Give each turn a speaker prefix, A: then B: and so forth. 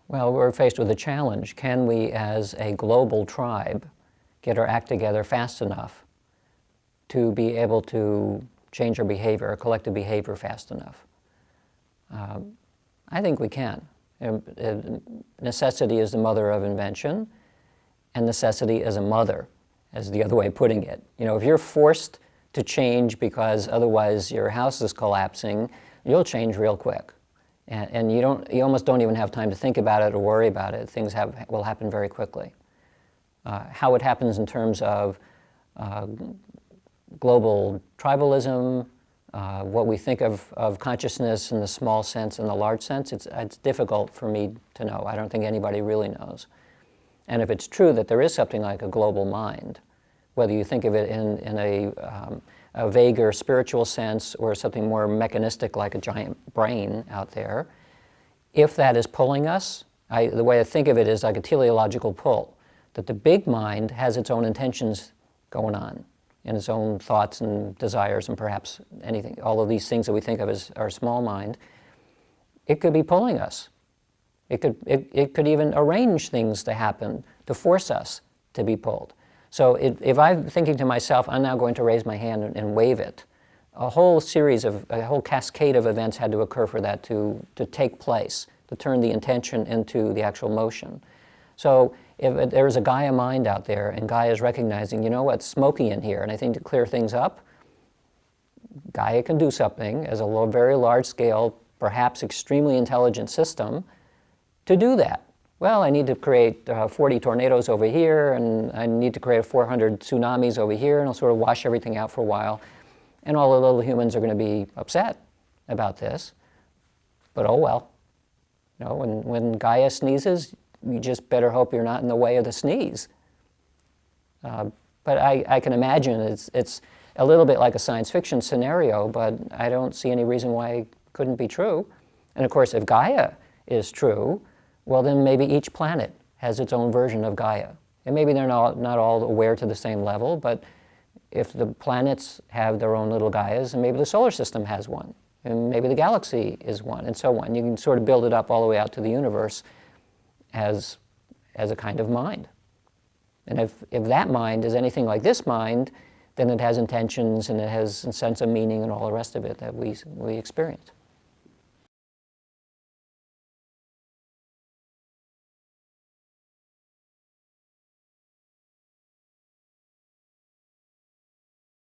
A: Well, we're faced with a challenge. Can we, as a global tribe, get our act together fast enough to be able to change our behavior, our collective behavior fast enough? I think we can. Necessity is the mother of invention, and necessity is a mother, as the other way of putting it. You know, if you're forced to change because otherwise your house is collapsing, you'll change real quick. And you almost don't even have time to think about it or worry about it. Things will happen very quickly. How it happens in terms of global tribalism, what we think of consciousness in the small sense and the large sense, it's difficult for me to know. I don't think anybody really knows. And if it's true that there is something like a global mind, whether you think of it in a vaguer spiritual sense or something more mechanistic like a giant brain out there, if that is pulling us, the way I think of it is like a teleological pull, that the big mind has its own intentions going on, and its own thoughts and desires and perhaps anything, all of these things that we think of as our small mind, it could be pulling us. It could even arrange things to happen to force us to be pulled. So if I'm thinking to myself, I'm now going to raise my hand and wave it, a whole cascade of events had to occur for that to take place, to turn the intention into the actual motion. So if there's a Gaia mind out there and Gaia is recognizing, you know what, it's smoky in here, and I think to clear things up, Gaia can do something as a very large scale, perhaps extremely intelligent system to do that. Well, I need to create 40 tornadoes over here, and I need to create 400 tsunamis over here, and I'll sort of wash everything out for a while. And all the little humans are going to be upset about this. But oh well. You know, when Gaia sneezes, you just better hope you're not in the way of the sneeze. But I can imagine it's a little bit like a science fiction scenario, but I don't see any reason why it couldn't be true. And of course, if Gaia is true, well, then maybe each planet has its own version of Gaia. And maybe they're not all aware to the same level, but if the planets have their own little Gaias, and maybe the solar system has one, and maybe the galaxy is one, and so on. You can sort of build it up all the way out to the universe as a kind of mind. And if that mind is anything like this mind, then it has intentions and it has a sense of meaning and all the rest of it that we experience.